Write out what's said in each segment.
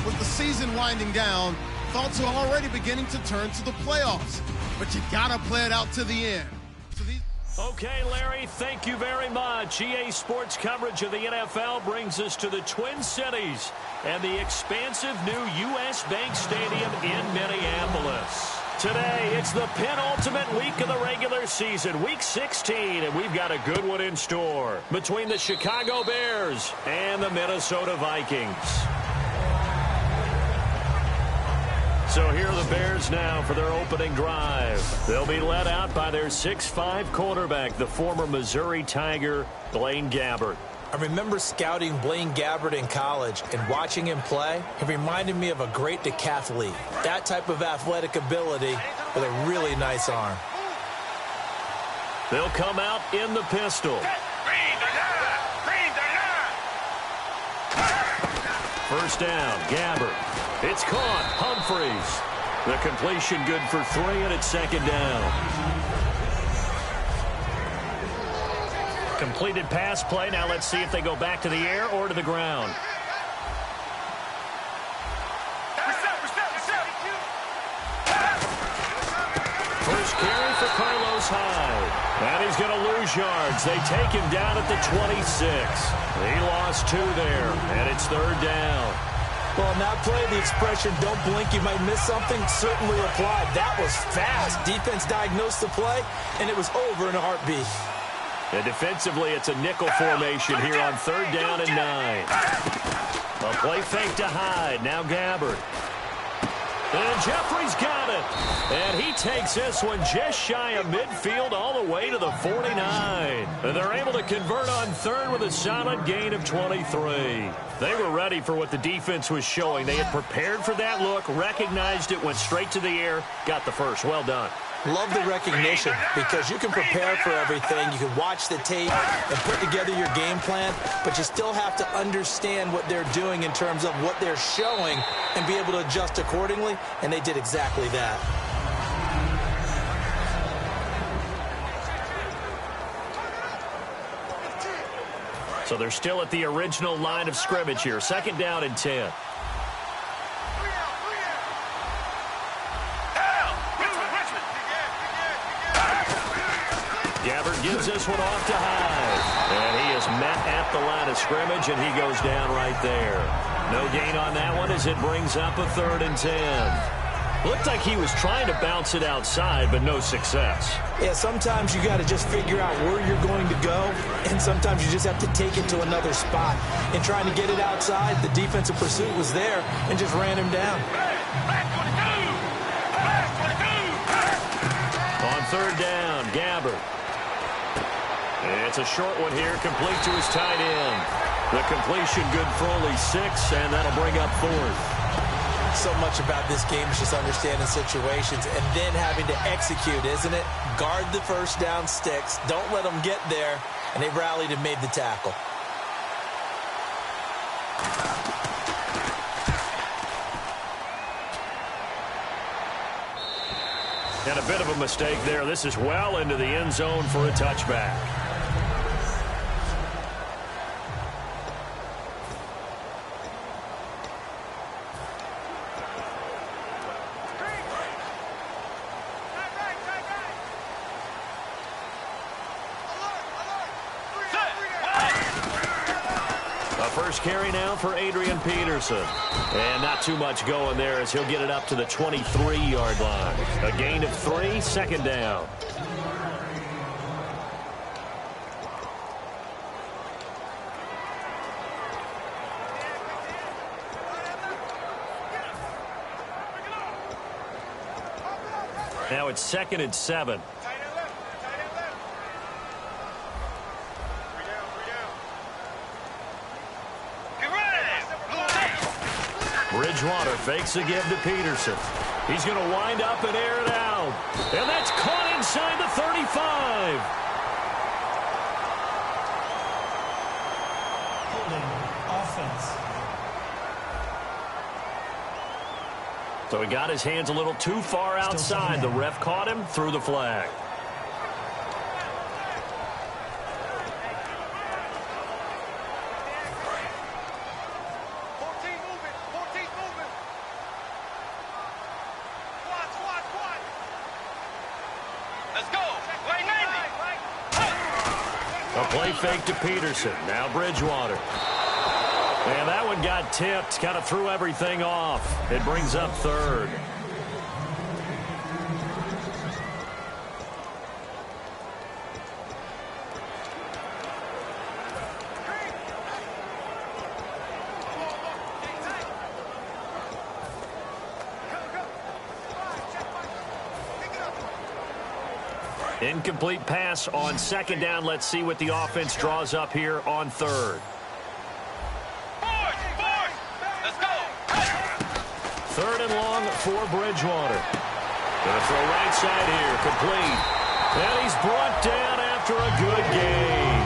With the season winding down, thoughts are already beginning to turn to the playoffs. But you gotta play it out to the end. Okay, Larry, thank you very much. EA Sports coverage of the NFL brings us to the Twin Cities and the expansive new U.S. Bank Stadium in Minneapolis. Today, it's the penultimate week of the regular season, Week 16, and we've got a good one in store between the Chicago Bears and the Minnesota Vikings. So here are the Bears now for their opening drive. They'll be led out by their 6'5 quarterback, the former Missouri Tiger, Blaine Gabbert. I remember scouting Blaine Gabbert in college and watching him play. It reminded me of a great decathlete. That type of athletic ability with a really nice arm. They'll come out in the pistol. First down, Gabbert. It's caught. Humphreys. The completion good for 3, and it's second down. Completed pass play. Now let's see if they go back to the air or to the ground. First carry for Carlos Hyde. And he's going to lose yards. They take him down at the 26. He lost 2 there, and it's third down. Well, on that play, the expression, don't blink, you might miss something, certainly applied. That was fast. Defense diagnosed the play, and it was over in a heartbeat. And defensively, it's a nickel formation here on third down and 9. A play fake to Hyde. Now Gabbert. And Jeffrey's got it. And he takes this one just shy of midfield all the way to the 49. And they're able to convert on third with a solid gain of 23. They were ready for what the defense was showing. They had prepared for that look, recognized it, went straight to the air, got the first. Well done. Love the recognition because you can prepare for everything. You can watch the tape and put together your game plan, but you still have to understand what they're doing in terms of what they're showing and be able to adjust accordingly, and they did exactly that. So they're still at the original line of scrimmage here. Second down and 10. Gabbert gives this one off to Hyde. And he is met at the line of scrimmage, and he goes down right there. No gain on that one as it brings up a third and 10. Looked like he was trying to bounce it outside, but no success. Yeah, sometimes you got to just figure out where you're going to go, and sometimes you just have to take it to another spot. In trying to get it outside, the defensive pursuit was there and just ran him down. On third down, Gabbert. It's a short one here, complete to his tight end. The completion good for only 6, and that'll bring up fourth. So much about this game is just understanding situations and then having to execute, isn't it? Guard the first down sticks. Don't let them get there. And they rallied and made the tackle. And a bit of a mistake there. This is well into the end zone for a touchback. First carry now for Adrian Peterson. And not too much going there as he'll get it up to the 23-yard line. A gain of 3, second down. Now it's 2nd and 7. Bridgewater fakes a give to Peterson. He's going to wind up and air it out. And that's caught inside the 35. Holding offense. So he got his hands a little too far outside. The ref caught him, threw the flag. A play fake to Peterson. Now Bridgewater. And that one got tipped. Kind of threw everything off. It brings up third. Incomplete pass on second down. Let's see what the offense draws up here on third. Let's go. Third and long for Bridgewater. Gonna throw right side here. Complete. And he's brought down after a good game.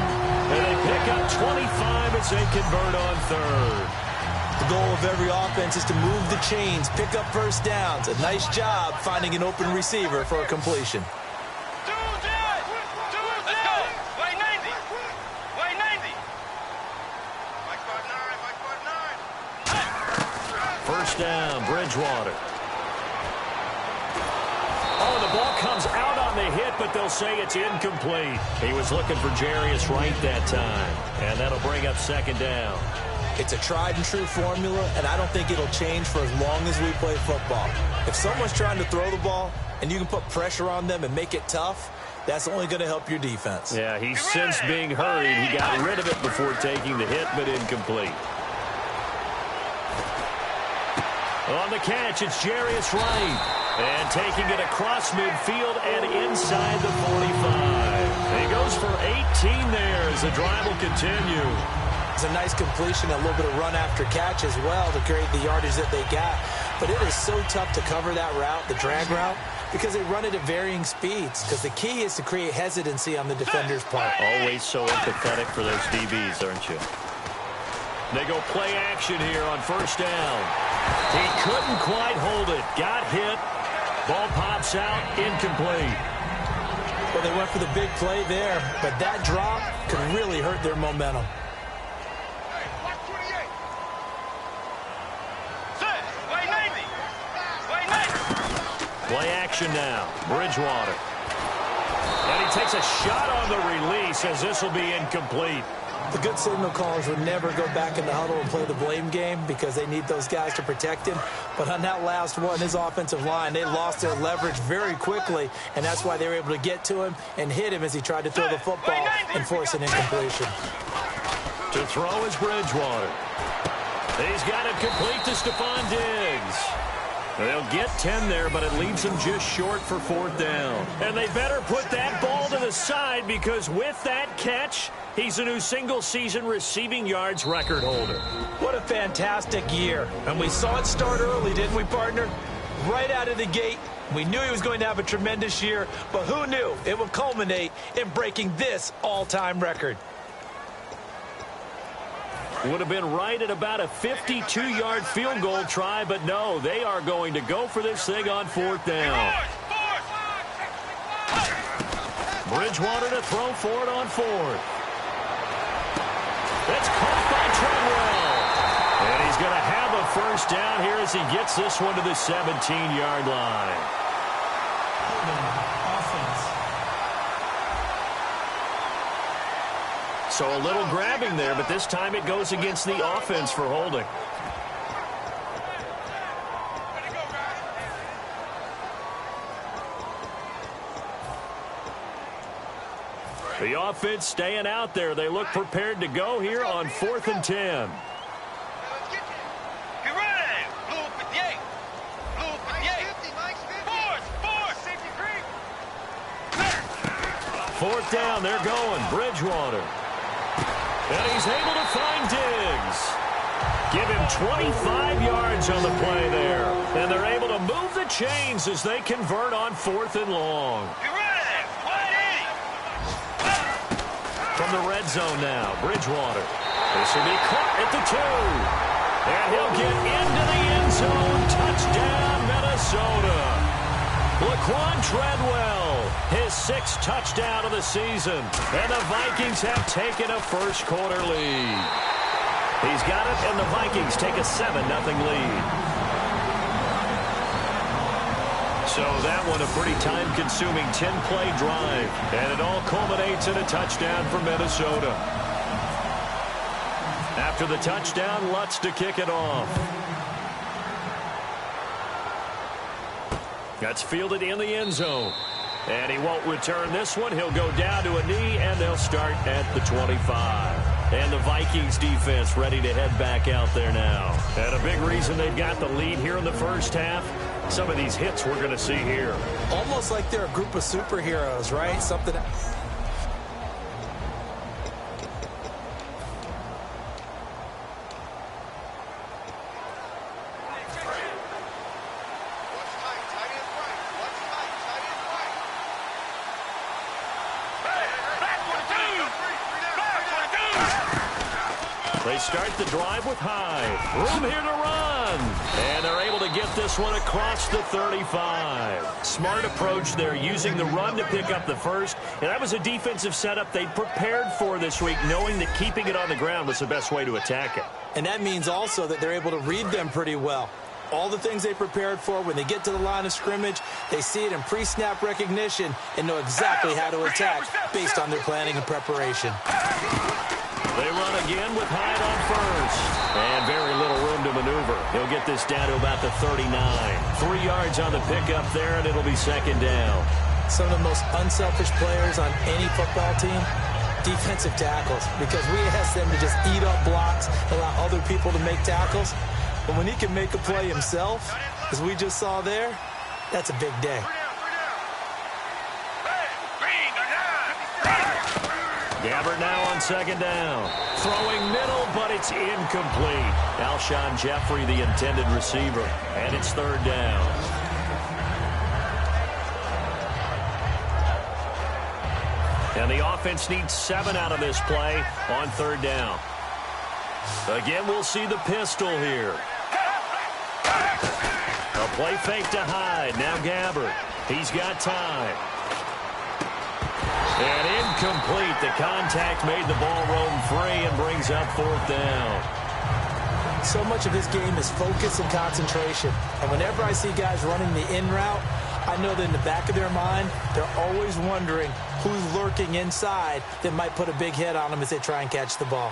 And they pick up 25 as they convert on third. The goal of every offense is to move the chains, pick up first downs. A nice job finding an open receiver for a completion. First down, Bridgewater. Oh, the ball comes out on the hit, but they'll say it's incomplete. He was looking for Jarius Wright that time, and that'll bring up second down. It's a tried-and-true formula, and I don't think it'll change for as long as we play football. If someone's trying to throw the ball, and you can put pressure on them and make it tough, that's only going to help your defense. Yeah, he's since being hurried. He got rid of it before taking the hit, but incomplete. On the catch, it's Jarius Wright. And taking it across midfield and inside the 45. He goes for 18 there as the drive will continue. It's a nice completion, a little bit of run after catch as well to create the yardage that they got. But it is so tough to cover that route, the drag route, because they run it at varying speeds. Because the key is to create hesitancy on the defender's part. Always so empathetic for those DBs, aren't you? They go play action here on first down. He couldn't quite hold it. Got hit. Ball pops out. Incomplete. Well, they went for the big play there, but that drop could really hurt their momentum. Play action now. Bridgewater. And he takes a shot on the release as this will be incomplete. The good signal callers would never go back in the huddle and play the blame game because they need those guys to protect him. But on that last one, his offensive line, they lost their leverage very quickly, and that's why they were able to get to him and hit him as he tried to throw the football and force an incompletion. To throw is Bridgewater. He's got it complete to Stephon Diggs. They'll get 10 there, but it leaves them just short for fourth down. And they better put that ball to the side because with that catch, he's a new single-season receiving yards record holder. What a fantastic year. And we saw it start early, didn't we, partner? Right out of the gate. We knew he was going to have a tremendous year, but who knew it would culminate in breaking this all-time record? Would have been right at about a 52-yard field goal try, but no, they are going to go for this thing on fourth down. Bridgewater to throw for it on fourth. That's caught by Treadwell. And he's going to have a first down here as he gets this one to the 17-yard line. So a little grabbing there, but this time it goes against the offense for holding. The offense staying out there. They look prepared to go here on 4th and 10. Fourth down, they're going. Bridgewater. And he's able to find Diggs. Give him 25 yards on the play there. And they're able to move the chains as they convert on 4th and long. From the red zone now, Bridgewater. This will be caught at the 2. And he'll get into the end zone. Touchdown, Minnesota. Laquan Treadwell, his 6th touchdown of the season. And the Vikings have taken a first-quarter lead. He's got it, and the Vikings take a 7-0 lead. So that one a pretty time-consuming 10-play drive. And it all culminates in a touchdown for Minnesota. After the touchdown, Lutz to kick it off. That's fielded in the end zone. And he won't return this one. He'll go down to a knee, and they'll start at the 25. And the Vikings defense ready to head back out there now. And a big reason they've got the lead here in the first half, some of these hits we're going to see here. Almost like they're a group of superheroes, right? Something... They start the drive with Hyde. Room here to run. And they're able to get this one across the 35. Smart approach there, using the run to pick up the first. And that was a defensive setup they prepared for this week, knowing that keeping it on the ground was the best way to attack it. And that means also that they're able to read them pretty well. All the things they prepared for, when they get to the line of scrimmage, they see it in pre-snap recognition and know exactly how to attack based on their planning and preparation. They run again with Hyde on first. And very little room to maneuver. He'll get this down to about the 39. 3 yards on the pickup there, and it'll be second down. Some of the most unselfish players on any football team, defensive tackles, because we ask them to just eat up blocks, allow other people to make tackles. But when he can make a play himself, as we just saw there, that's a big day. Gabbert now on second down. Throwing middle, but it's incomplete. Alshon Jeffrey, the intended receiver. And it's third down. And the offense needs 7 out of this play on third down. Again, we'll see the pistol here. A play fake to Hyde. Now Gabbert. He's got time. And incomplete. The contact made the ball roam free and brings up fourth down. So much of this game is focus and concentration. And whenever I see guys running the in route, I know that in the back of their mind, they're always wondering who's lurking inside that might put a big hit on them as they try and catch the ball.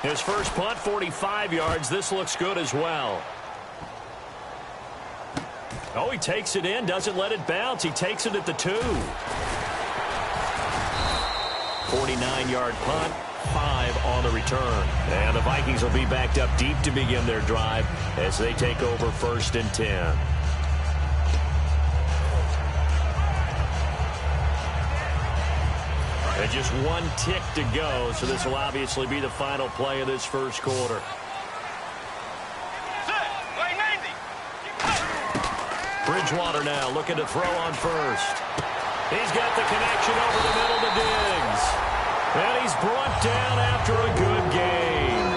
His first punt, 45 yards. This looks good as well. Oh, he takes it in, doesn't let it bounce. He takes it at the 2. 49-yard punt, 5 on the return. And the Vikings will be backed up deep to begin their drive as they take over first and 10. And just 1 tick to go, so this will obviously be the final play of this first quarter. Bridgewater now looking to throw on first. He's got the connection over the middle to Diggs. And he's brought down after a good game.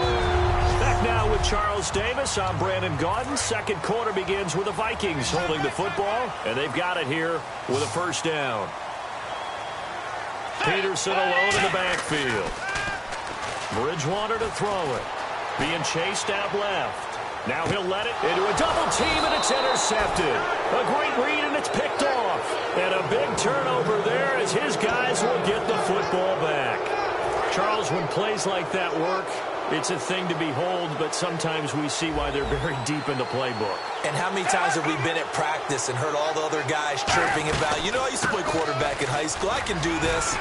Back now with Charles Davis. I'm Brandon Gaudin. Second quarter begins with the Vikings holding the football, and they've got it here with a first down. Peterson alone in the backfield. Bridgewater to throw it. Being chased out left. Now he'll let it into a double team, and it's intercepted. A great read, and it's picked off. And a big turnover there as his guys will get the football back. Charles, when plays like that work, it's a thing to behold, but sometimes we see why they're very deep in the playbook. And how many times have we been at practice and heard all the other guys chirping about, you know, I used to play quarterback in high school, I can do this,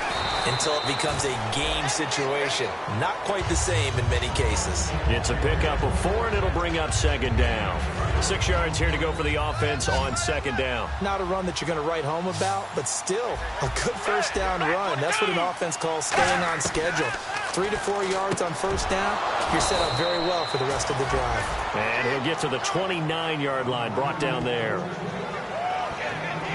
until it becomes a game situation. Not quite the same in many cases. It's a pickup of 4, and it'll bring up second down. 6 yards here to go for the offense on second down. Not a run that you're going to write home about, but still a good first down run. That's what an offense calls staying on schedule. 3 to 4 yards on first down, you're set up very well for the rest of the drive. And he'll get to the 29-yard line, brought down there.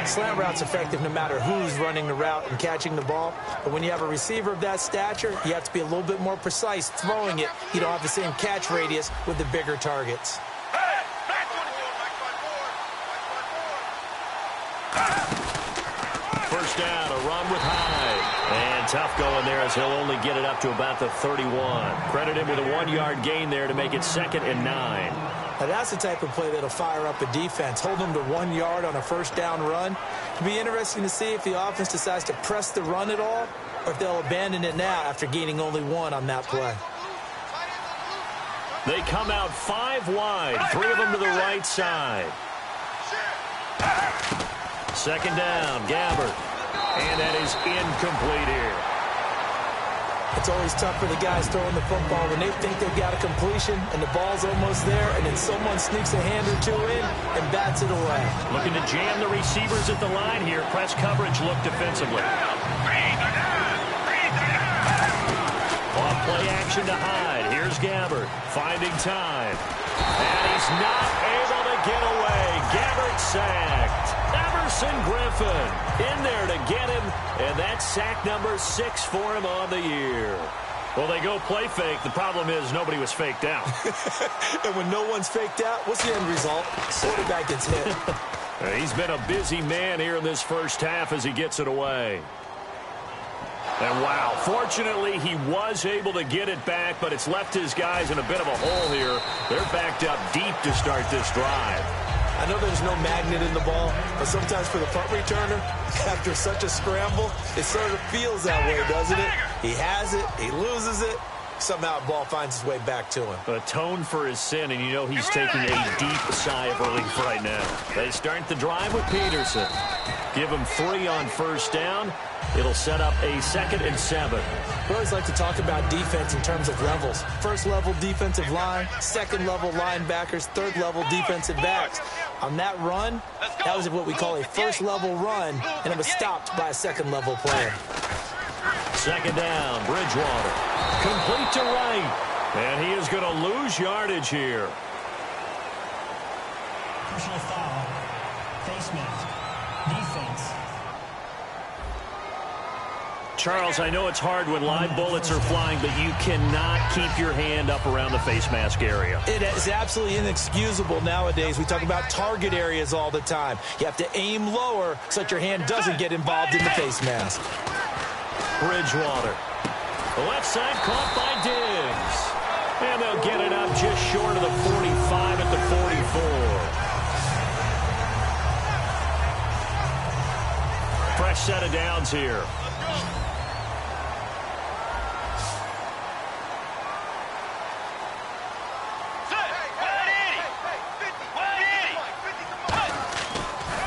Slant route's effective no matter who's running the route and catching the ball. But when you have a receiver of that stature, you have to be a little bit more precise throwing it. You don't have the same catch radius with the bigger targets. First down, a run with Hyde. And tough going there as he'll only get it up to about the 31. Credit him with a 1-yard gain there to make it 2nd and 9. Now that's the type of play that'll fire up a defense. Hold them to 1 yard on a first down run. It'll be interesting to see if the offense decides to press the run at all or if they'll abandon it now after gaining only 1 on that play. They come out 5 wide, 3 of them to the right side. 2nd down, Gabbert. And that is incomplete here. It's always tough for the guys throwing the football when they think they've got a completion and the ball's almost there, and then someone sneaks a hand or 2 in and bats it away. Looking to jam the receivers at the line here. Press coverage look defensively. Off play action to Hyde. Here's Gabbert finding time. And he's not able to get away. Gabbert sacked. Everson Griffin in there to get him, and that's sack number 6 for him on the year. Well, they go play fake. The problem is nobody was faked out. And when no one's faked out, what's the end result? Quarterback gets hit. He's been a busy man here in this first half as he gets it away. And wow, fortunately he was able to get it back, but it's left his guys in a bit of a hole here. They're backed up deep to start this drive. I know there's no magnet in the ball, but sometimes for the punt returner, after such a scramble, it sort of feels that way, doesn't it? He has it, he loses it, somehow the ball finds its way back to him. Atone for his sin, and you know he's taking a deep sigh of relief right now. They start the drive with Peterson. Give him 3 on first down. It'll set up a 2nd and 7. We always like to talk about defense in terms of levels. First level defensive line, second level linebackers, third level defensive backs. On that run, that was what we call a first level run, and it was stopped by a second level player. 2nd down, Bridgewater. Complete to right. And he is going to lose yardage here. Personal foul. Face mask. Defense. Charles, I know it's hard when live bullets are flying, but you cannot keep your hand up around the face mask area. It is absolutely inexcusable nowadays. We talk about target areas all the time. You have to aim lower so that your hand doesn't get involved in the face mask. Bridgewater. The left side caught by Diggs. And they'll get it up just short of the 45 at the 44. Fresh set of downs here.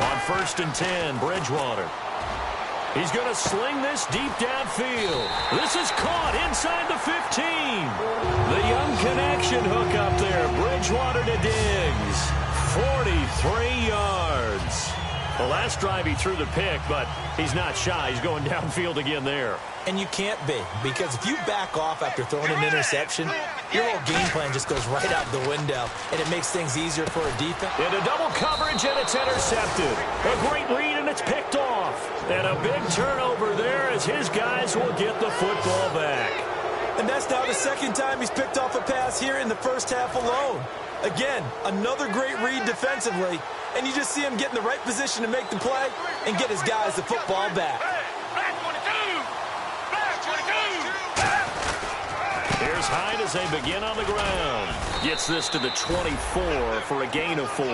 On 1st and 10, Bridgewater. He's going to sling this deep downfield. This is caught inside the 15. The young connection hook up there. Bridgewater to Diggs. 43 yards. The last drive he threw the pick, but he's not shy. He's going downfield again there. And you can't be, because if you back off after throwing an interception, your whole game plan just goes right out the window, and it makes things easier for a defense. Into double coverage, and it's intercepted. A great read, and it's picked off. And a big turnover there as his guys will get the football back. And that's now the 2nd time he's picked off a pass here in the first half alone. Again, another great read defensively, and you just see him get in the right position to make the play and get his guys the football back. Here's Hyde as they begin on the ground. Gets this to the 24 for a gain of 4.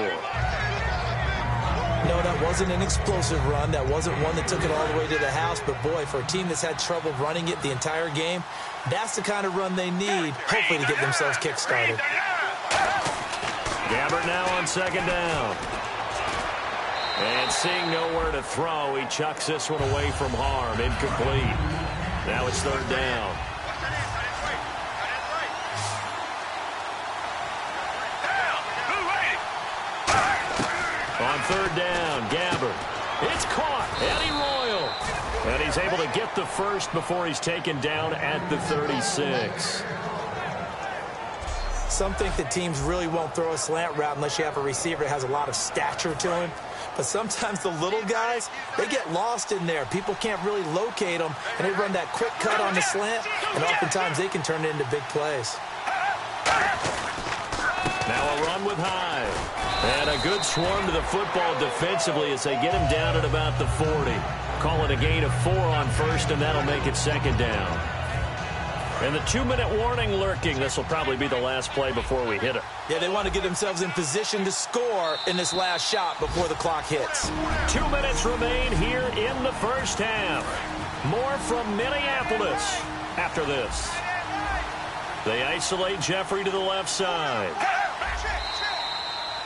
No, that wasn't an explosive run. That wasn't one that took it all the way to the house. But, boy, for a team that's had trouble running it the entire game, that's the kind of run they need, hopefully, to get themselves kick-started. Gabbert now on 2nd down. And seeing nowhere to throw, he chucks this one away from harm. Incomplete. Now it's 3rd down. On 3rd down, Gabbert. It's caught. Eddie Royal. And he's able to get the first before he's taken down at the 36. Some think that teams really won't throw a slant route unless you have a receiver that has a lot of stature to him. But sometimes the little guys, they get lost in there. People can't really locate them, and they run that quick cut on the slant, and oftentimes they can turn it into big plays. Now a run with Hyde. And a good swarm to the football defensively as they get him down at about the 40. Call it a gain of 4 on first, and that'll make it second down. And the 2-minute warning lurking. This will probably be the last play before we hit it. Yeah, they want to get themselves in position to score in this last shot before the clock hits. 2 minutes remain here in the first half. More from Minneapolis after this. They isolate Jeffrey to the left side.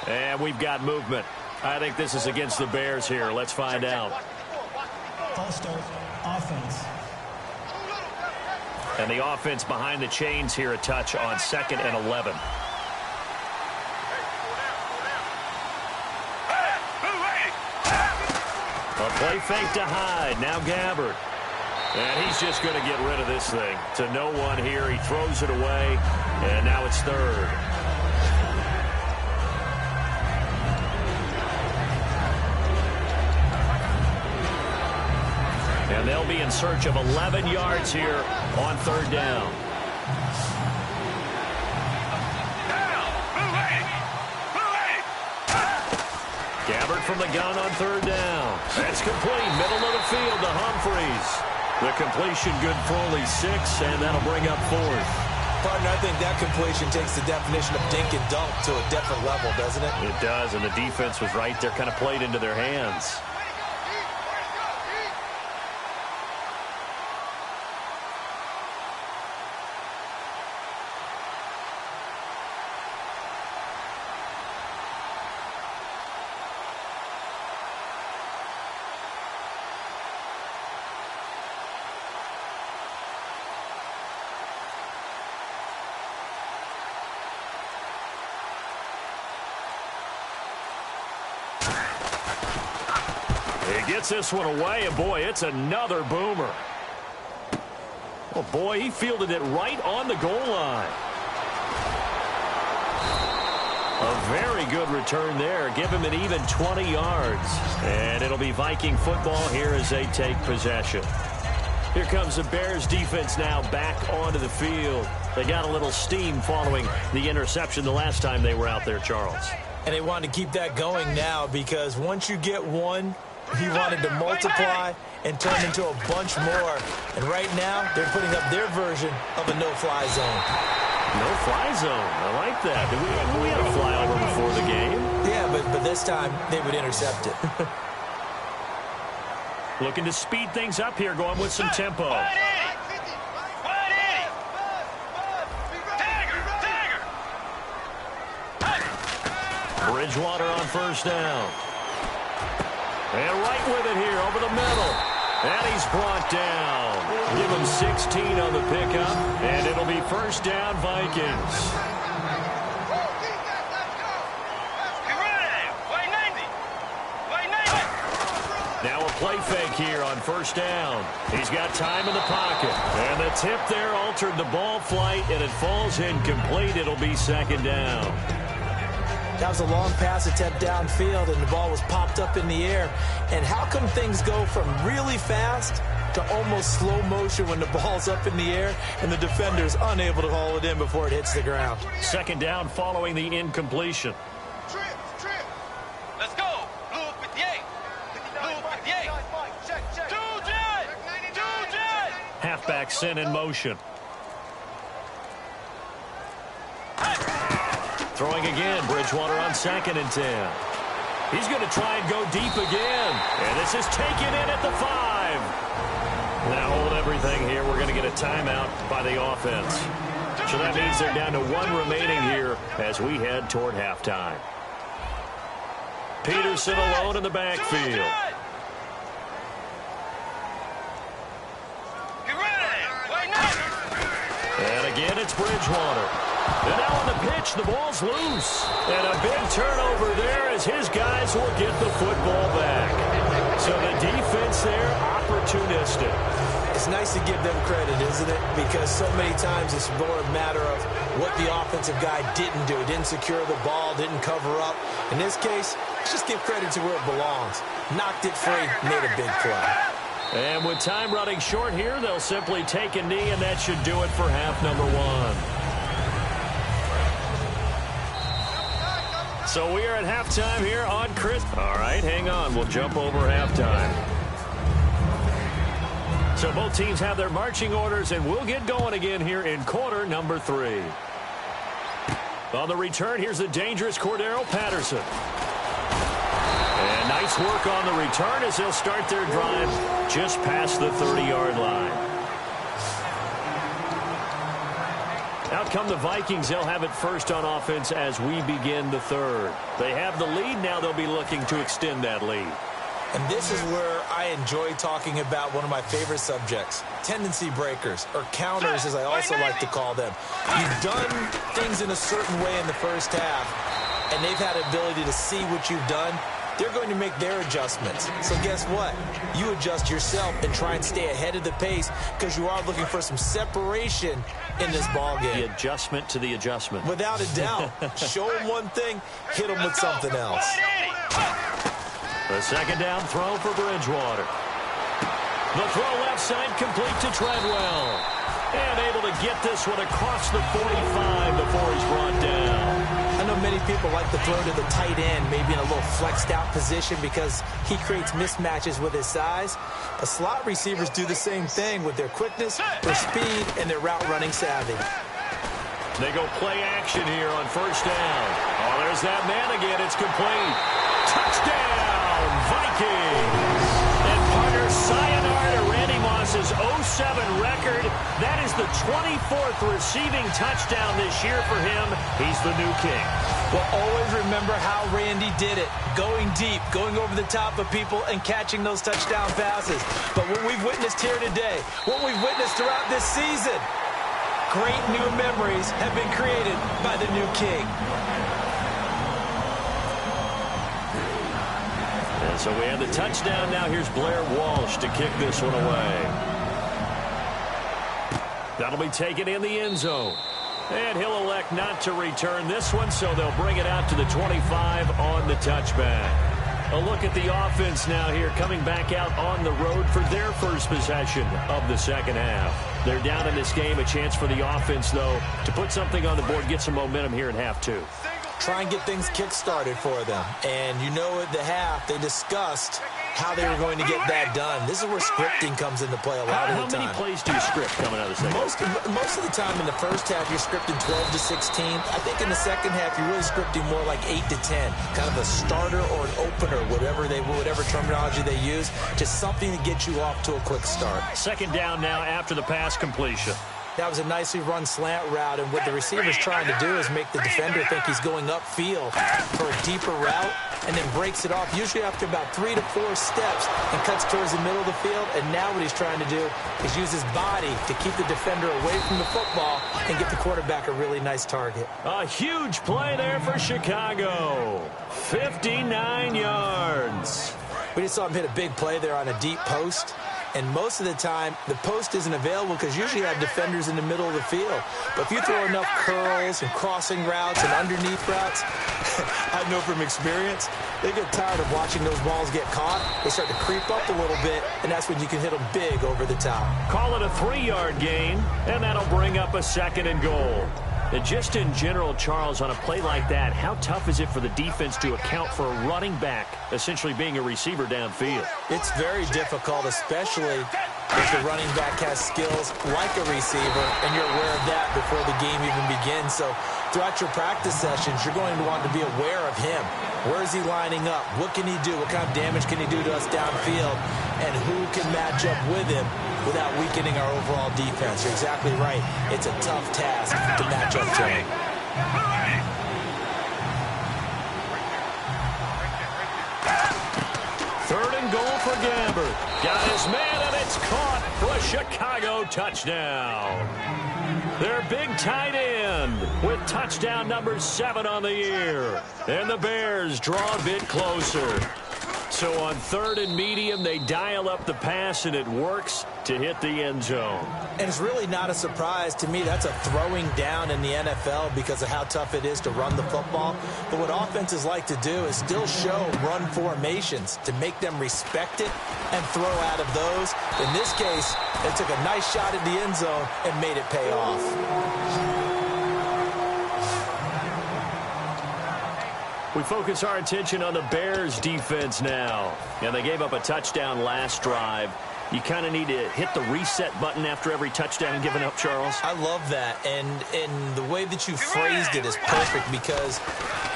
And we've got movement. I think this is against the Bears here. Let's find out. False start, offense. And the offense behind the chains here a touch on 2nd and 11. A play fake to Hyde. Now Gabbard. And he's just going to get rid of this thing. To no one here. He throws it away. And now it's 3rd. And they'll be in search of 11 yards here on 3rd down. Gabbard from the gun on 3rd down. That's complete. Middle of the field to Humphreys. The completion good for only 6, and that'll bring up 4th. Partner, I think that completion takes the definition of dink and dunk to a different level, doesn't it? It does, and the defense was right there, kind of played into their hands. He gets this one away, and boy, it's another boomer. Oh, boy, he fielded it right on the goal line. A very good return there. Give him an even 20 yards. And it'll be Viking football here as they take possession. Here comes the Bears defense now back onto the field. They got a little steam following the interception the last time they were out there, Charles. And they want to keep that going now because once you get one, he wanted to multiply and turn into a bunch more. And right now, they're putting up their version of a no-fly zone. No-fly zone. I like that. We had a flyover before the game. Yeah, but this time, they would intercept it. Looking to speed things up here, going with some tempo. Bridgewater on 1st down. And right with it here over the middle. And he's brought down. Give him 16 on the pickup. And it'll be 1st down, Vikings. Now a play fake here on 1st down. He's got time in the pocket. And the tip there altered the ball flight, and it falls incomplete. It'll be 2nd down. That was a long pass attempt downfield, and the ball was popped up in the air. And how come things go from really fast to almost slow motion when the ball's up in the air and the defender's unable to haul it in before it hits the ground? 2nd down following the incompletion. Let's go. Blue 58. Blue 58. Two jet. Halfback sent in motion. Throwing again, Bridgewater on 2nd and 10. He's going to try and go deep again. And this is taken in at the 5. Now hold everything here. We're going to get a timeout by the offense. So that means they're down to 1 remaining here as we head toward halftime. Peterson alone in the backfield. And again, it's Bridgewater. And now on the pitch, the ball's loose. And a big turnover there as his guys will get the football back. So the defense there, opportunistic. It's nice to give them credit, isn't it? Because so many times it's more a matter of what the offensive guy didn't do. Didn't secure the ball, didn't cover up. In this case, let's just give credit to where it belongs. Knocked it free, made a big play. And with time running short here, they'll simply take a knee, and that should do it for half number 1. So we are at halftime here on Chris. All right, hang on. We'll jump over halftime. So both teams have their marching orders, and we'll get going again here in quarter number 3. On the return, here's the dangerous Cordero Patterson. And nice work on the return as they'll start their drive just past the 30-yard line. Out come the Vikings. They'll have it first on offense as we begin the third. They have the lead. Now they'll be looking to extend that lead. And this is where I enjoy talking about one of my favorite subjects, tendency breakers, or counters as I also like to call them. You've done things in a certain way in the first half, and they've had the ability to see what you've done. They're going to make their adjustments. So guess what? You adjust yourself and try and stay ahead of the pace because you are looking for some separation in this ball game. The adjustment to the adjustment. Without a doubt. Show them one thing, hit them with something else. The second down throw for Bridgewater. The throw left side complete to Treadwell. And able to get this one across the 45 before he's brought down. I know many people like to throw to the tight end, maybe in a little flexed out position because he creates mismatches with his size. But slot receivers do the same thing with their quickness, their speed, and their route running savvy. They go play action here on first down. Oh, there's that man again. It's complete. Touchdown, Vikings. And partner, sayonara to Randy Moss's 07 record. That is the 24th receiving touchdown this year for him. He's the new king. Well, always remember how Randy did it. Going deep, going over the top of people, and catching those touchdown passes. But what we've witnessed here today, what we've witnessed throughout this season, great new memories have been created by the new king. And so we have the touchdown. Now here's Blair Walsh to kick this one away. That'll be taken in the end zone. And he'll elect not to return this one, so they'll bring it out to the 25 on the touchback. A look at the offense now here, coming back out on the road for their first possession of the second half. They're down in this game. A chance for the offense, though, to put something on the board, get some momentum here in half 2. Try and get things kick-started for them. And you know at the half, they discussed how they were going to get that done. This is where scripting comes into play a lot of the time. How many plays do you script coming out of the second half? Most of the time in the first half, you're scripting 12 to 16. I think in the second half, you're really scripting more like 8 to 10. Kind of a starter or an opener, whatever terminology they use. Just something to get you off to a quick start. Second down now after the pass completion. That was a nicely run slant route, and what the receiver's trying to do is make the defender think he's going upfield for a deeper route, and then breaks it off, usually after about 3 to 4 steps, and cuts towards the middle of the field. And now what he's trying to do is use his body to keep the defender away from the football and get the quarterback a really nice target. A huge play there for Chicago. 59 yards. We just saw him hit a big play there on a deep post. And most of the time, the post isn't available because usually you have defenders in the middle of the field. But if you throw enough curls and crossing routes and underneath routes, I know from experience, they get tired of watching those balls get caught. They start to creep up a little bit, and that's when you can hit them big over the top. Call it a 3-yard gain, and that'll bring up a second and goal. And just in general, Charles, on a play like that, how tough is it for the defense to account for a running back essentially being a receiver downfield? It's very difficult, especially if the running back has skills like a receiver, and you're aware of that before the game even begins. So throughout your practice sessions, you're going to want to be aware of him. Where is he lining up? What can he do? What kind of damage can he do to us downfield? And who can match up with him without weakening our overall defense? You're exactly right. It's a tough task to match up to him. Third and goal for Gabbert. Got his man, and it's caught for a Chicago touchdown. Their big tight end with touchdown number 7 on the year. And the Bears draw a bit closer. So on third and medium, they dial up the pass, and it works to hit the end zone. And it's really not a surprise to me. That's a throwing down in the NFL because of how tough it is to run the football. But what offenses like to do is still show run formations to make them respect it and throw out of those. In this case, they took a nice shot at the end zone and made it pay off. We focus our attention on the Bears defense now. And they gave up a touchdown last drive. you kind of need to hit the reset button after every touchdown given up, Charles? I love that, and the way that you phrased it is perfect because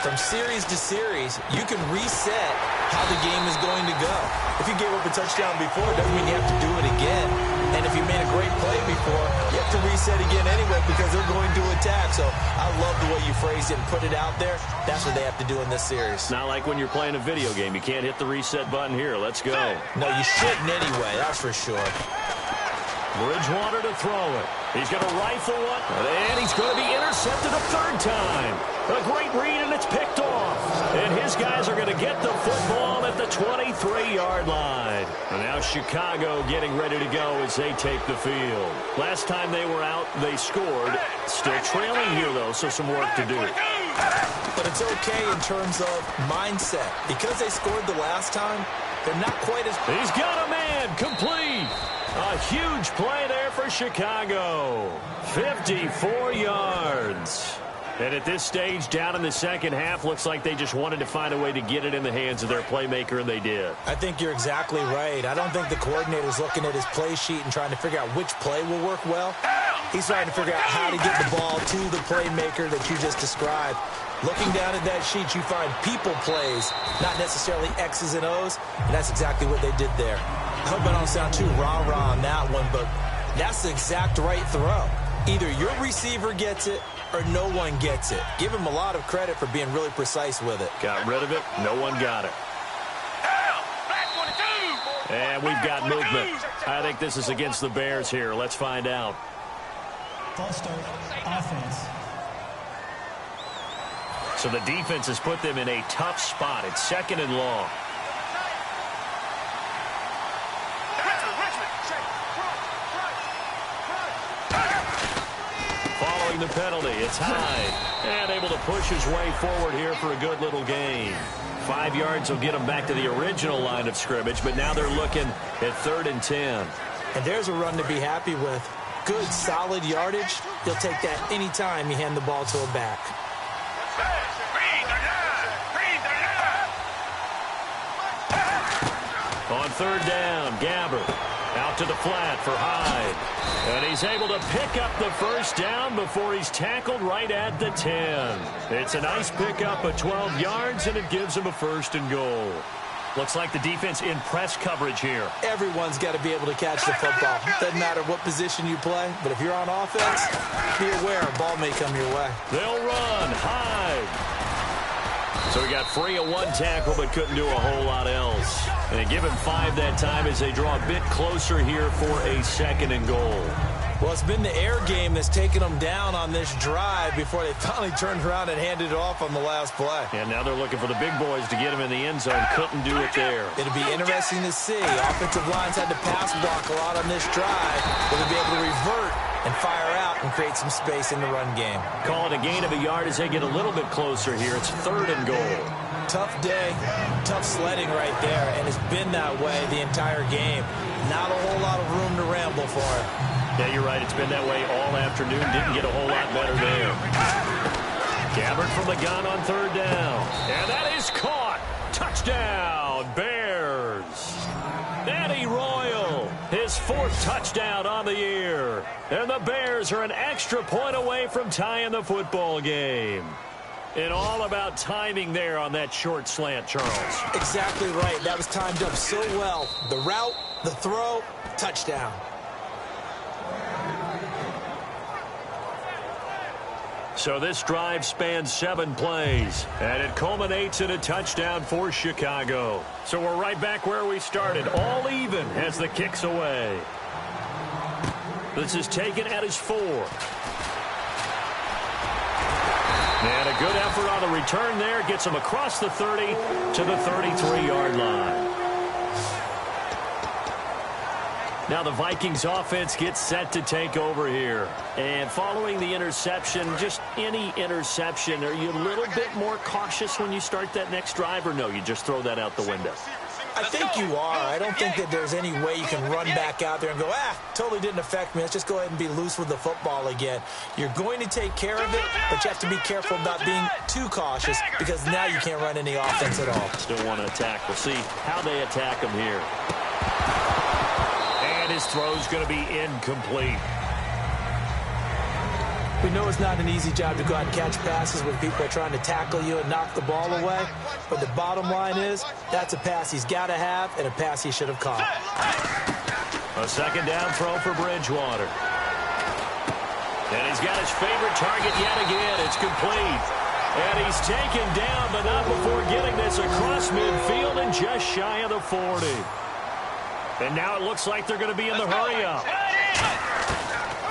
from series to series, you can reset how the game is going to go. If you gave up a touchdown before, it doesn't mean you have to do it again. And if you made a great play before, you have to reset again anyway because they're going to attack. So I love the way you phrased it and put it out there. That's what they have to do in this series. Not like when you're playing a video game. You can't hit the reset button here. Let's go. No, you shouldn't anyway. That's for sure. Bridgewater to throw it. He's going to rifle one, and he's going to be intercepted a third time. A great read, and it's picked off. And his guys are going to get the football at the 23-yard line. And now Chicago getting ready to go as they take the field. Last time they were out, they scored. Still trailing here, though, so some work to do. But it's okay in terms of mindset. Because they scored the last time, they're not quite as... He's got a man complete. A huge play there for Chicago. 54 yards. And at this stage, down in the second half, looks like they just wanted to find a way to get it in the hands of their playmaker, and they did. I think you're exactly right. I don't think the coordinator's looking at his play sheet and trying to figure out which play will work well. He's trying to figure out how to get the ball to the playmaker that you just described. Looking down at that sheet, you find people plays, not necessarily X's and O's, and that's exactly what they did there. I hope I don't sound too rah-rah on that one, but that's the exact right throw. Either your receiver gets it or no one gets it. Give him a lot of credit for being really precise with it. Got rid of it. No one got it. And we've got movement. I think this is against the Bears here. Let's find out. False start, offense. So the defense has put them in a tough spot. It's 2nd and long. Following the penalty, it's Hyde. And able to push his way forward here for a good little gain. 5 yards will get them back to the original line of scrimmage, but now they're looking at 3rd and 10. And there's a run to be happy with. Good, solid yardage. You'll take that any time you hand the ball to a back. On 3rd down, Gabbert out to the flat for Hyde. And he's able to pick up the first down before he's tackled right at the 10. It's a nice pickup of 12 yards, and it gives him a 1st and goal. Looks like the defense in press coverage here. Everyone's got to be able to catch the football. Doesn't matter what position you play, but if you're on offense, be aware a ball may come your way. They'll run. Hyde. So he got free of one tackle but couldn't do a whole lot else. And they give him 5 that time as they draw a bit closer here for a 2nd and goal. Well, it's been the air game that's taken them down on this drive before they finally turned around and handed it off on the last play. And now they're looking for the big boys to get him in the end zone. Couldn't do it there. It'll be interesting to see. Offensive lines had to pass block a lot on this drive. Will they be able to revert and fire out and create some space in the run game? Call it a gain of a yard as they get a little bit closer here. It's 3rd and goal. Tough day, tough sledding right there, and it's been that way the entire game. Not a whole lot of room to ramble for it. Yeah, you're right. It's been that way all afternoon. Didn't get a whole lot better there. Gabbert from the gun on 3rd down. And that is caught. Touchdown, Bears. Eddie Royal, his 4th touchdown on the year. And the Bears are an extra point away from tying the football game. And all about timing there on that short slant, Charles. Exactly right. That was timed up so well. The route, the throw, touchdown. So this drive spans 7 plays, and it culminates in a touchdown for Chicago. So we're right back where we started, all even as the kick's away. This is taken at his 4. And a good effort on the return there. Gets him across the 30 to the 33-yard line. Now the Vikings offense gets set to take over here. And following the interception, just any interception, are you a little bit more cautious when you start that next drive, or no, you just throw that out the window? I think you are. I don't think that there's any way you can run back out there and go, totally didn't affect me. Let's just go ahead and be loose with the football again. You're going to take care of it, but you have to be careful about being too cautious because now you can't run any offense at all. Still want to attack. We'll see how they attack them here. his throw's going to be incomplete. We know it's not an easy job to go out and catch passes when people are trying to tackle you and knock the ball away. But the bottom line is, that's a pass he's got to have and a pass he should have caught. A second down throw for Bridgewater. And he's got his favorite target yet again. It's complete. And he's taken down, but not before getting this across midfield and just shy of the 40. And now it looks like they're going to be in the hurry-up.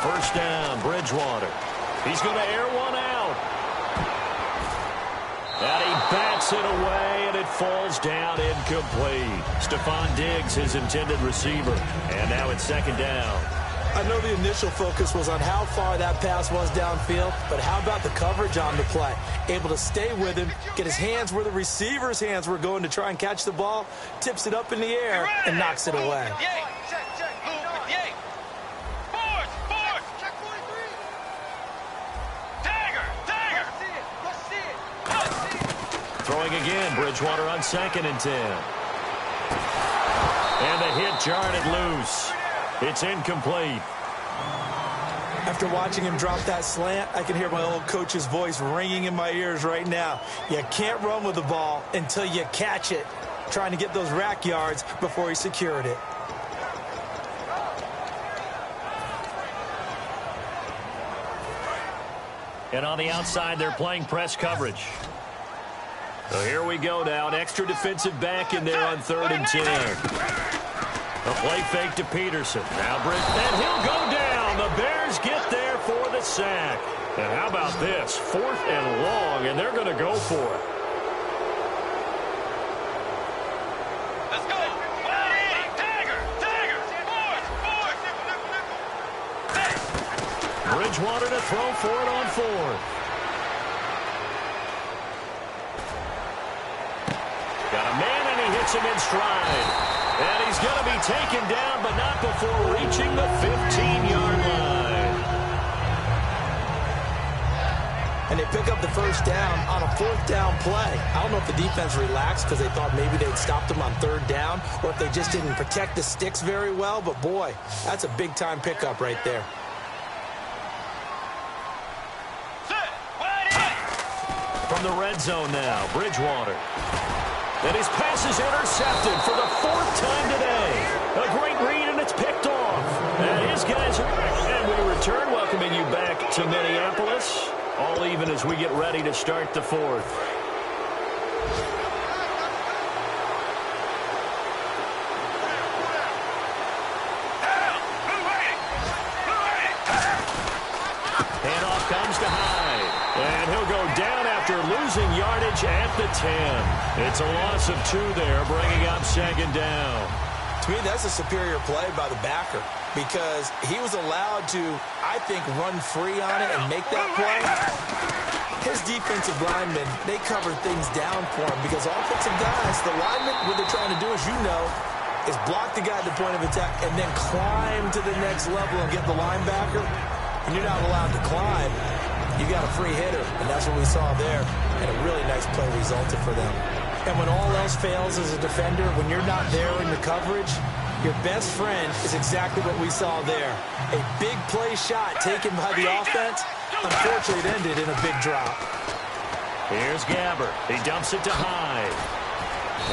First down, Bridgewater. He's going to air one out. And he bats it away, and it falls down incomplete. Stephon Diggs, his intended receiver. And now it's second down. I know the initial focus was on how far that pass was downfield, but how about the coverage on the play? Able to stay with him, get his hands where the receiver's hands were going to try and catch the ball, tips it up in the air, and knocks it away. Throwing again, Bridgewater on 2nd and 10. And the hit jarred it loose. It's incomplete. After watching him drop that slant, I can hear my old coach's voice ringing in my ears right now. You can't run with the ball until you catch it. Trying to get those rack yards before he secured it. And on the outside, they're playing press coverage. So here we go now. An extra defensive back in there on 3rd and 10. A play fake to Peterson. Now and he'll go down. The Bears get there for the sack. And how about this? 4th and long, and they're going to go for it. Let's go. Tiger. Bridgewater to throw for it on 4th. Got a man, and he hits him in stride. And he's going to be taken down, but not before reaching the 15-yard line. And they pick up the first down on a 4th down play. I don't know if the defense relaxed because they thought maybe they'd stopped them on 3rd down, or if they just didn't protect the sticks very well. But, boy, that's a big-time pickup right there. From the red zone now, Bridgewater. And his pass is intercepted for the 4th time today. A great read, and it's picked off. And his guys are back. And we return, welcoming you back to Minneapolis. All even as we get ready to start the 4th. Handoff comes to Hyde. And he'll go down after losing yardage at the 10. It's a loss of 2 there, bringing up 2nd down. To me, that's a superior play by the backer because he was allowed to, I think, run free on it and make that play. His defensive linemen, they covered things down for him because offensive guys, the linemen, what they're trying to do, as you know, is block the guy at the point of attack and then climb to the next level and get the linebacker. And you're not allowed to climb. You got a free hitter, and that's what we saw there. And a really nice play resulted for them. And when all else fails as a defender, when you're not there in the coverage, your best friend is exactly what we saw there. A big play shot taken by the offense. Unfortunately, it ended in a big drop. Here's Gabbert. He dumps it to Hyde.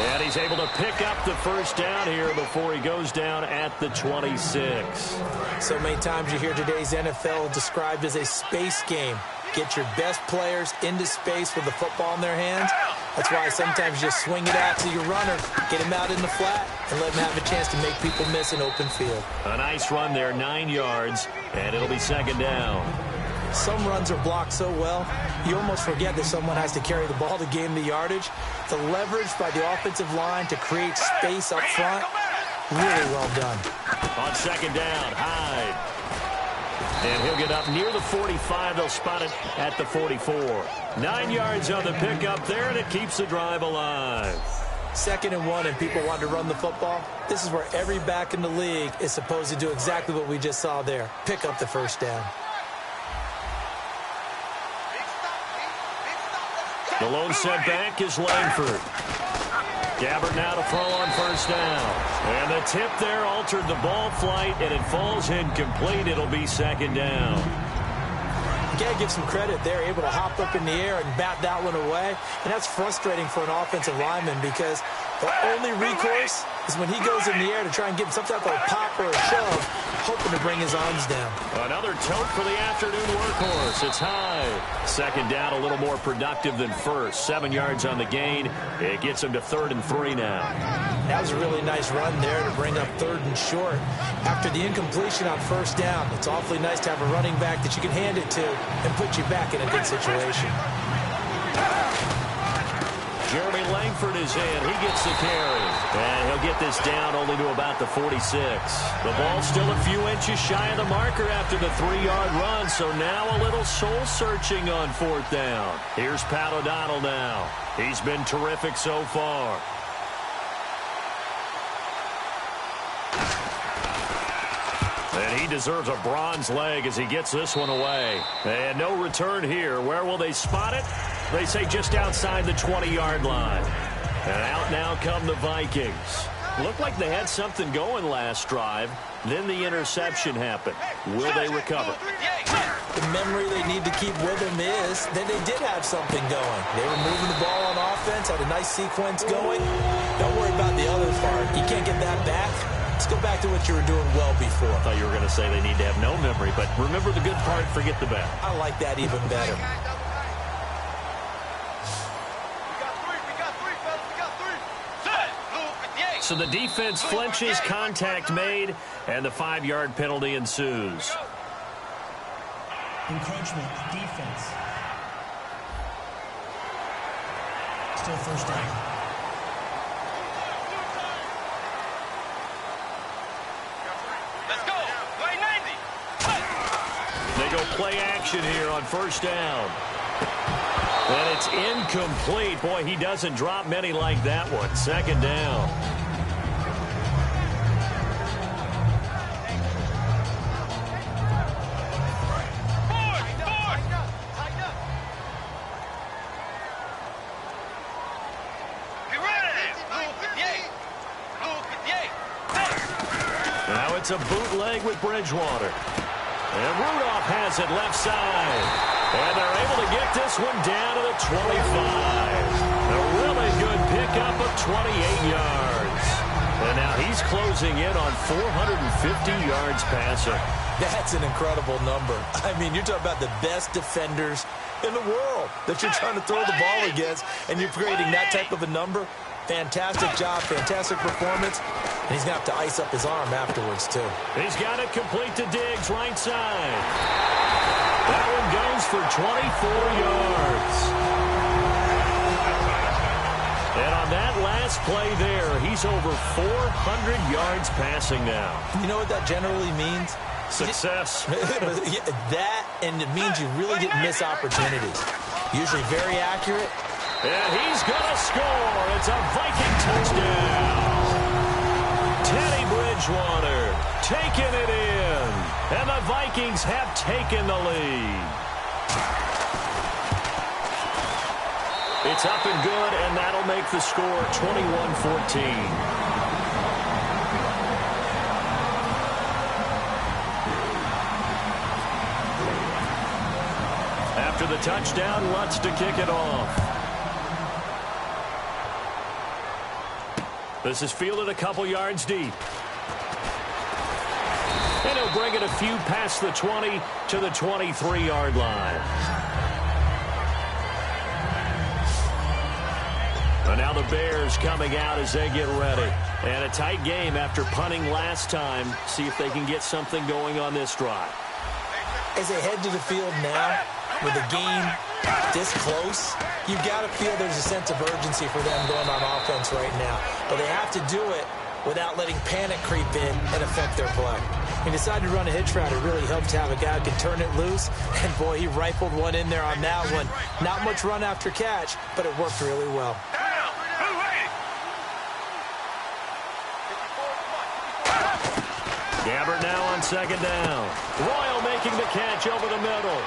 And he's able to pick up the first down here before he goes down at the 26. So many times you hear today's NFL described as a space game. Get your best players into space with the football in their hands. That's why sometimes you swing it out to your runner, get him out in the flat, and let him have a chance to make people miss an open field. A nice run there, 9 yards, and it'll be 2nd down. Some runs are blocked so well, you almost forget that someone has to carry the ball to gain the yardage. The leverage by the offensive line to create space up front, really well done. On 2nd down, Hyde. And he'll get up near the 45. They'll spot it at the 44. 9 yards on the pickup there, and it keeps the drive alive. 2nd and 1, and people want to run the football. This is where every back in the league is supposed to do exactly what we just saw there. Pick up the first down. The lone setback is Langford. Gabbert now to throw on first down. And the tip there altered the ball flight, and it falls incomplete. It'll be second down. You got to give some credit. They're able to hop up in the air and bat that one away. And that's frustrating for an offensive lineman because the only recourse is when he goes in the air to try and get some type of a pop or a shove, hoping to bring his arms down. Another tote for the afternoon workhorse. It's high. Second down, a little more productive than first. 7 yards on the gain. It gets him to 3rd and 3 now. That was a really nice run there to bring up 3rd and short. After the incompletion on first down, it's awfully nice to have a running back that you can hand it to and put you back in a good situation. Jeremy Langford is in. He gets the carry. And he'll get this down only to about the 46. The ball's still a few inches shy of the marker after the 3-yard run, so now a little soul-searching on 4th down. Here's Pat O'Donnell now. He's been terrific so far. And he deserves a bronze leg as he gets this one away. And no return here. Where will they spot it? They say just outside the 20-yard line. And out now come the Vikings. Looked like they had something going last drive. Then the interception happened. Will they recover? The memory they need to keep with them is that they did have something going. They were moving the ball on offense, had a nice sequence going. Don't worry about the other part. You can't get that back. Let's go back to what you were doing well before. I thought you were going to say they need to have no memory, but remember the good part, forget the bad. I like that even better. So the defense flinches, contact made, and the 5-yard penalty ensues. Encroachment, defense. Still first down. Let's go. Play 90. They go play action here on first down. And it's incomplete. Boy, he doesn't drop many like that one. Second down. Now it's a bootleg with Bridgewater. And Rudolph has it left side. And they're able to get this one down to the 25. A really good pickup of 28 yards. And now he's closing in on 450 yards passing. That's an incredible number. I mean, you're talking about the best defenders in the world that you're trying to throw the ball against, and you're creating that type of a number. Fantastic job, fantastic performance. And he's going to have to ice up his arm afterwards, too. He's got it complete to Diggs, right side. That one goes for 24 yards. And on that last play there, he's over 400 yards passing now. You know what that generally means? Success. That, and it means you really didn't miss opportunities. Usually very accurate. And he's going to score. It's a Viking touchdown. Teddy Bridgewater taking it in. And the Vikings have taken the lead. It's up and good, and that'll make the score 21-14. After the touchdown, Lutz to kick it off. This is fielded a couple yards deep. And he'll bring it a few past the 20 to the 23-yard line. And now the Bears coming out as they get ready. And a tight game after punting last time. See if they can get something going on this drive. As they head to the field now, with the game this close, you've got to feel there's a sense of urgency for them going on offense right now. But they have to do it without letting panic creep in and affect their play. He decided to run a hitch route. It really helped to have a guy who can turn it loose. And, boy, he rifled one in there on that one. Not much run after catch, but it worked really well. Gabbert now on second down. Royal making the catch over the middle.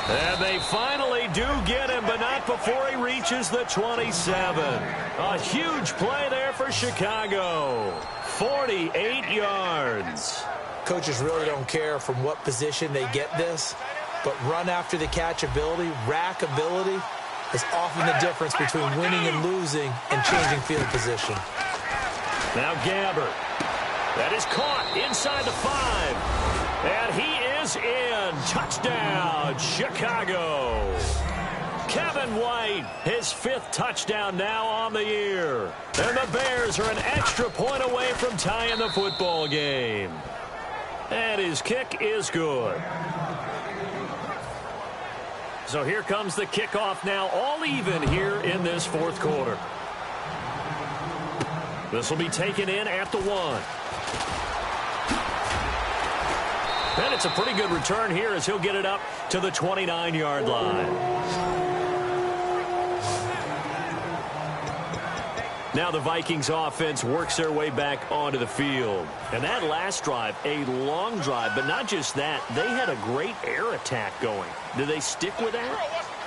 And they finally do get him, but not before he reaches the 27. A huge play there for Chicago. 48 yards. Coaches really don't care from what position they get this, but run after the catch ability, rack ability, is often the difference between winning and losing and changing field position. Now Gabbert. That is caught inside the 5. And he is in. Touchdown, Chicago. Kevin White, his 5th touchdown now on the year. And the Bears are an extra point away from tying the football game. And his kick is good. So here comes the kickoff now, all even here in this 4th quarter. This will be taken in at the 1. And it's a pretty good return here as he'll get it up to the 29-yard line. Now the Vikings offense works their way back onto the field. And that last drive, a long drive, but not just that. They had a great air attack going. Do they stick with that?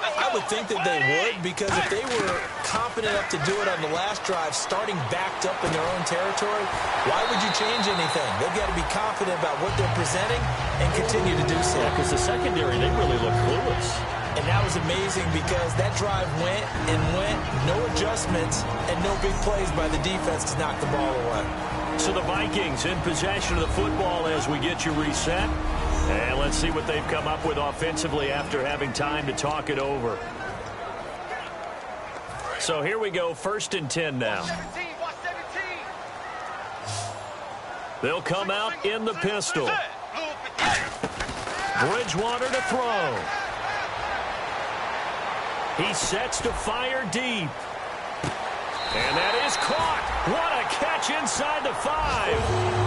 I would think that they would, because if they were confident enough to do it on the last drive, starting backed up in their own territory, why would you change anything? They've got to be confident about what they're presenting and continue to do so. Yeah, because the secondary, they really look clueless. And that was amazing because that drive went and went, no adjustments, and no big plays by the defense to knock the ball away. So the Vikings in possession of the football as we get you reset. And let's see what they've come up with offensively after having time to talk it over. So here we go, 1st and 10 now. They'll come out in the pistol. Bridgewater to throw. He sets to fire deep. And that is caught. What a catch inside the 5.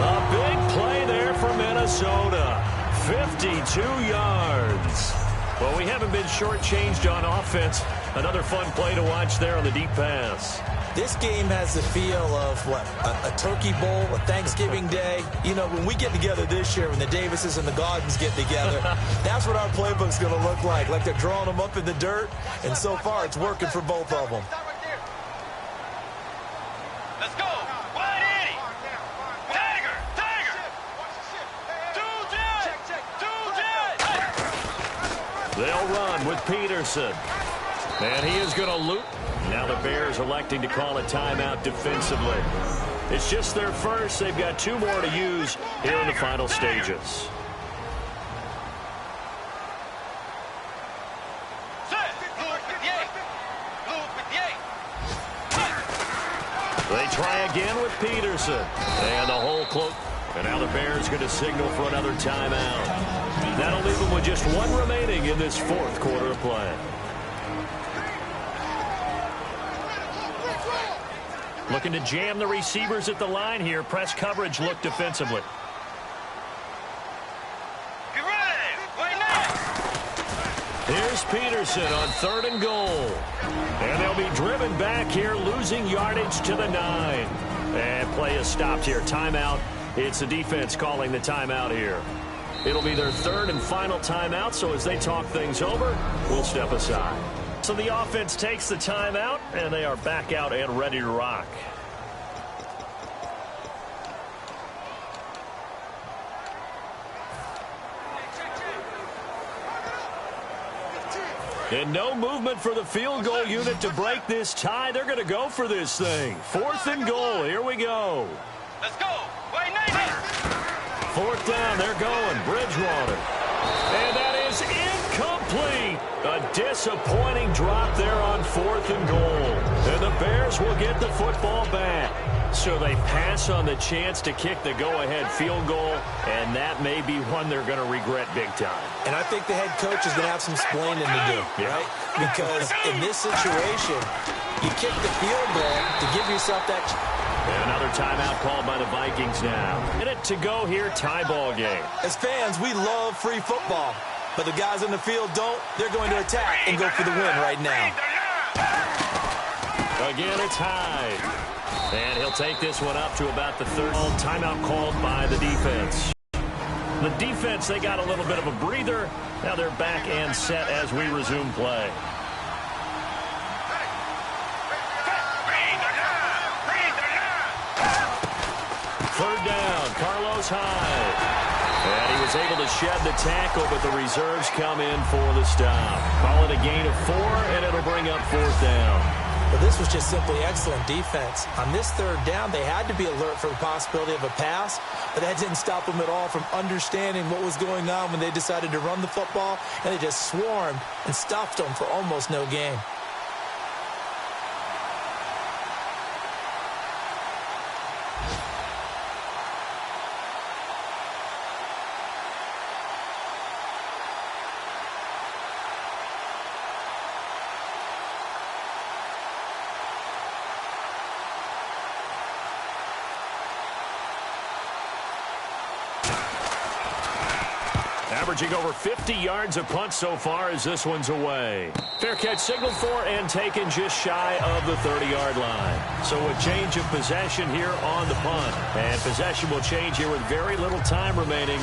A big play there for Minnesota. 52 yards. Well, we haven't been shortchanged on offense. Another fun play to watch there on the deep pass. This game has the feel of, what, a turkey bowl, a Thanksgiving day. You know, when we get together this year, when the Davises and the Gaudens get together, that's what our playbook's going to look like they're drawing them up in the dirt, and so far it's working for both of them. Let's go. Wide Eddie. Tiger. Two jet. They'll run with Peterson. And he is going to loop. Now the Bears electing to call a timeout defensively. It's just their first. They've got 2 more to use here in the final stages. They try again with Peterson. And the whole cloak. And now the Bears going to signal for another timeout. That'll leave them with just 1 remaining in this 4th quarter of play. Looking to jam the receivers at the line here. Press coverage look defensively. Get ready. Wait now. Here's Peterson on 3rd and goal. And they'll be driven back here, losing yardage to the 9. And play is stopped here. Timeout. It's the defense calling the timeout here. It'll be their 3rd and final timeout, so as they talk things over, we'll step aside. So the offense takes the timeout, and they are back out and ready to rock. And no movement for the field goal unit to break this tie. They're going to go for this thing. 4th and goal. Here we go. Let's go. Wait, 90. 4th down. They're going. Bridgewater. And that is incomplete. A disappointing drop there on 4th and goal. And the Bears will get the football back. So they pass on the chance to kick the go-ahead field goal, and that may be one they're going to regret big time. And I think the head coach is going to have some explaining to do, right? Because in this situation, you kick the field goal to give yourself that. And another timeout called by the Vikings now. Minute to go here, tie ball game. As fans, we love free football. But the guys on the field don't. They're going to attack and go for the win right now. Again, it's Hyde. And he'll take this one up to about the 3rd. Timeout called by the defense. The defense, they got a little bit of a breather. Now they're back and set as we resume play. Third down, Carlos Hyde. And he was able to shed the tackle, but the reserves come in for the stop. Call it a gain of 4, and it'll bring up 4th down. But this was just simply excellent defense. On this third down, they had to be alert for the possibility of a pass, but that didn't stop them at all from understanding what was going on when they decided to run the football, and they just swarmed and stuffed them for almost no gain. Averaging over 50 yards a punt so far as this one's away. Fair catch signaled for and taken just shy of the 30-yard line. So a change of possession here on the punt. And possession will change here with very little time remaining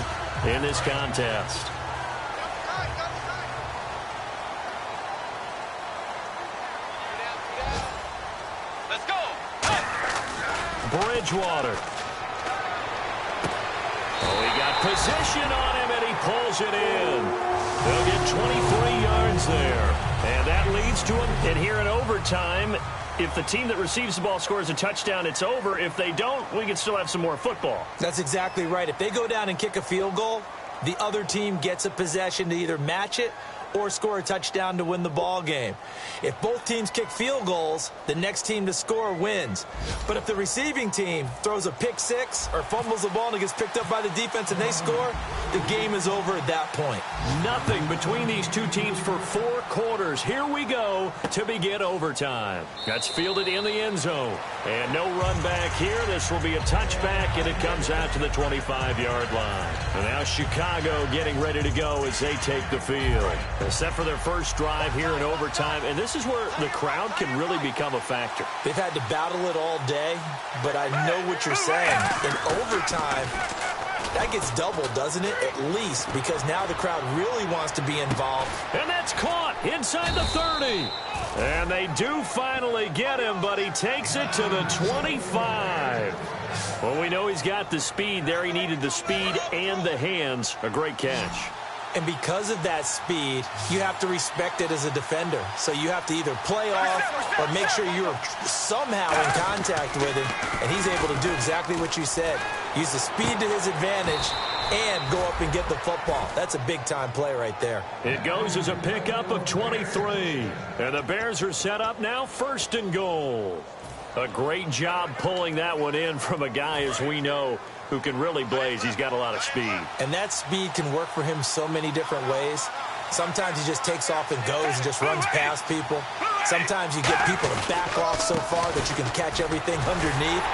in this contest. Let's go. Bridgewater. Oh, he got position on him, and he pulls it in. They'll get 23 yards there. And that leads to him. And here in overtime, if the team that receives the ball scores a touchdown, it's over. If they don't, we can still have some more football. That's exactly right. If they go down and kick a field goal, the other team gets a possession to either match it or score a touchdown to win the ball game. If both teams kick field goals, the next team to score wins. But if the receiving team throws a pick six or fumbles the ball and it gets picked up by the defense and they score, the game is over at that point. Nothing between these two teams for 4 quarters. Here we go to begin overtime. That's fielded in the end zone. And no run back here. This will be a touchback, and it comes out to the 25-yard line. And now Chicago getting ready to go as they take the field. They're set for their first drive here in overtime, and this is where the crowd can really become a factor. They've had to battle it all day, but I know what you're saying. In overtime, that gets doubled, doesn't it? At least, because now the crowd really wants to be involved. And that's caught inside the 30. And they do finally get him, but he takes it to the 25. Well, we know he's got the speed there. He needed the speed and the hands. A great catch. And because of that speed, you have to respect it as a defender. So you have to either play off or make sure you're somehow in contact with him. And he's able to do exactly what you said. Use the speed to his advantage and go up and get the football. That's a big-time play right there. It goes as a pickup of 23. And the Bears are set up now, 1st and goal. A great job pulling that one in from a guy, as we know, who can really blaze. He's got a lot of speed. And that speed can work for him so many different ways. Sometimes he just takes off and goes and just runs past people. Sometimes you get people to back off so far that you can catch everything underneath.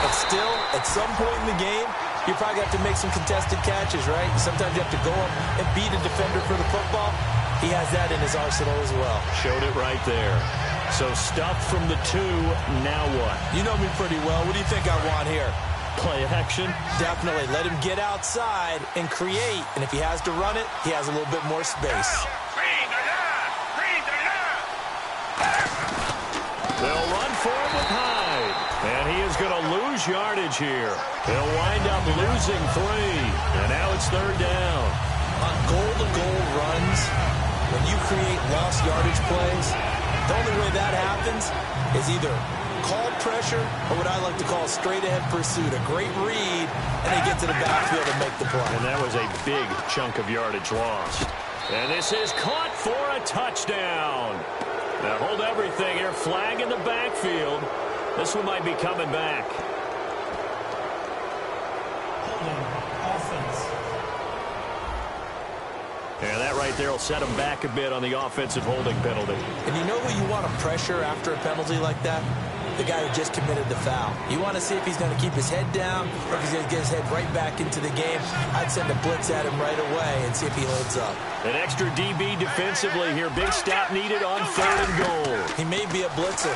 But still, at some point in the game, you probably have to make some contested catches, right? Sometimes you have to go up and beat a defender for the football. He has that in his arsenal as well. Showed it right there. So stuffed from the 2, now what? You know me pretty well. What do you think I want here? Play action? Definitely. Let him get outside and create. And if he has to run it, he has a little bit more space. They'll run for him with Hyde. And he is going to lose yardage here. He'll wind up losing 3. And now it's 3rd down. On goal-to-goal runs, when you create lost yardage plays, the only way that happens is either called pressure or what I like to call straight-ahead pursuit. A great read, and they get to the backfield and make the play. And that was a big chunk of yardage lost. And this is caught for a touchdown. Now hold everything here. Flag in the backfield. This one might be coming back. Offense. And that right there will set him back a bit on the offensive holding penalty. And you know who you want to pressure after a penalty like that? The guy who just committed the foul. You want to see if he's going to keep his head down or if he's going to get his head right back into the game. I'd send a blitz at him right away and see if he holds up. An extra DB defensively here. Big stop needed on 3rd and goal. He may be a blitzer.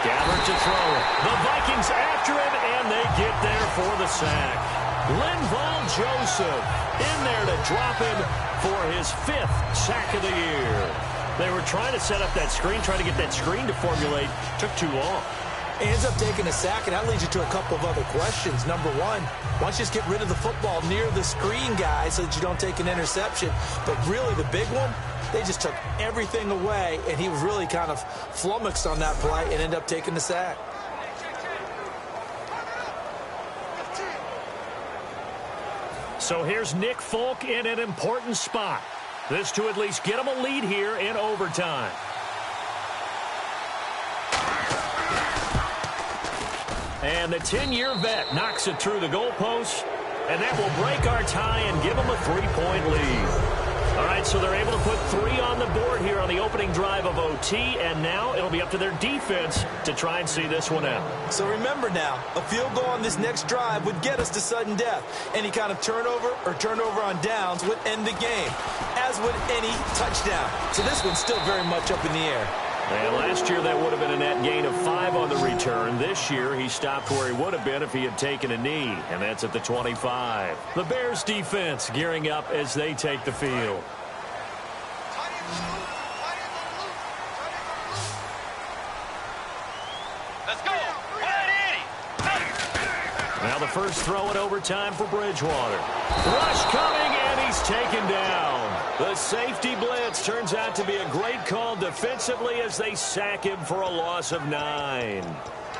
Gabbert to throw it. The Vikings after him, and they get there for the sack. Linval Joseph in there to drop him for his 5th sack of the year. They were trying to set up that screen, trying to get that screen to formulate. Took too long. He ends up taking a sack, and that leads you to a couple of other questions. Number one, why don't you just get rid of the football near the screen guy so that you don't take an interception? But really, the big one, they just took everything away, and he was really kind of flummoxed on that play and ended up taking the sack. So here's Nick Folk in an important spot. This to at least get him a lead here in overtime. And the 10-year vet knocks it through the goalpost, and that will break our tie and give them a 3-point lead. All right, so they're able to put 3 on the board here on the opening drive of OT, and now it'll be up to their defense to try and see this one out. So remember now, a field goal on this next drive would get us to sudden death. Any kind of turnover or turnover on downs would end the game, as would any touchdown. So this one's still very much up in the air. And last year that would have been a net gain of 5 on the return. This year he stopped where he would have been if he had taken a knee, and that's at the 25. The Bears defense gearing up as they take the field. Let's go. Now the first throw in overtime for Bridgewater. Rush coming, and he's taken down. The safety blitz turns out to be a great call defensively as they sack him for a loss of 9.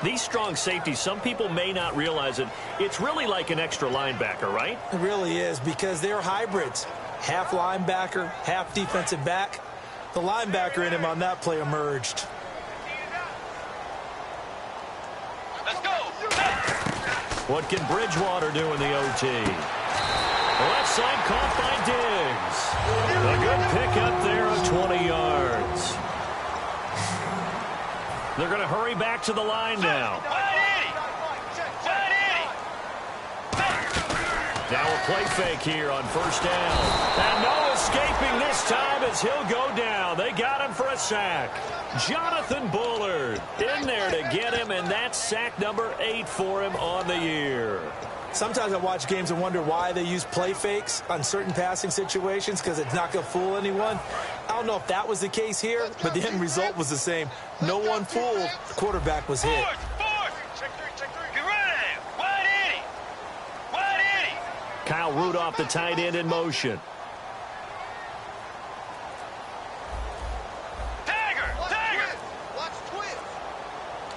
These strong safeties, some people may not realize it. It's really like an extra linebacker, right? It really is, because they're hybrids. Half linebacker, half defensive back. The linebacker in him on that play emerged. Let's go. What can Bridgewater do in the OT? Left side caught by Diggs. A good pickup there of 20 yards. They're going to hurry back to the line now. Now a play fake here on first down. And no escaping this time as he'll go down. They got him for a sack. Jonathan Bullard in there to get him, and that's sack number 8 for him on the year. Sometimes I watch games and wonder why they use play fakes on certain passing situations, because it's not going to fool anyone. I don't know if that was the case here, but the end result was the same. No one fooled. The quarterback was hit. Kyle Rudolph, the tight end, in motion.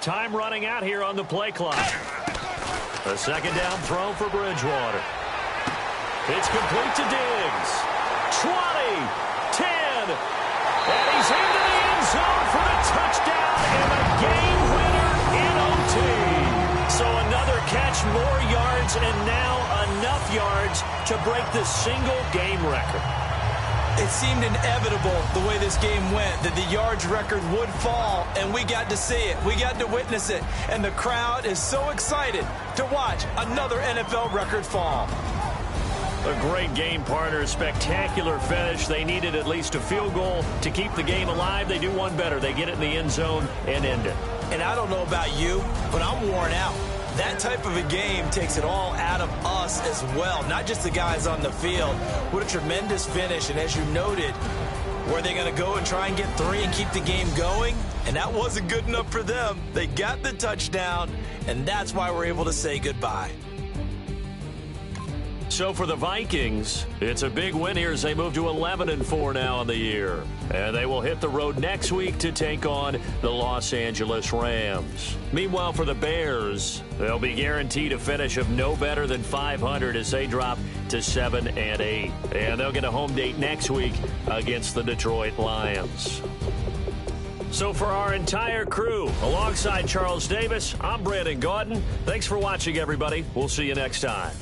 Time running out here on the play clock. A second down throw for Bridgewater. It's complete to Diggs. 20, 10, and he's into the end zone for the touchdown and the game winner in OT. So another catch, more yards, and now enough yards to break the single game record. It seemed inevitable the way this game went that the yards record would fall, and we got to see it. We got to witness it, and the crowd is so excited to watch another NFL record fall. A great game partner, a spectacular finish. They needed at least a field goal to keep the game alive. They do one better. They get it in the end zone and end it. And I don't know about you, but I'm worn out. That type of a game takes it all out of us as well, not just the guys on the field. What a tremendous finish, and as you noted, were they going to go and try and get 3 and keep the game going? And that wasn't good enough for them. They got the touchdown, and that's why we're able to say goodbye. So for the Vikings, it's a big win here as they move to 11-4 now in the year. And they will hit the road next week to take on the Los Angeles Rams. Meanwhile, for the Bears, they'll be guaranteed a finish of no better than 500 as they drop to 7-8. And they'll get a home date next week against the Detroit Lions. So for our entire crew, alongside Charles Davis, I'm Brandon Gaudin. Thanks for watching, everybody. We'll see you next time.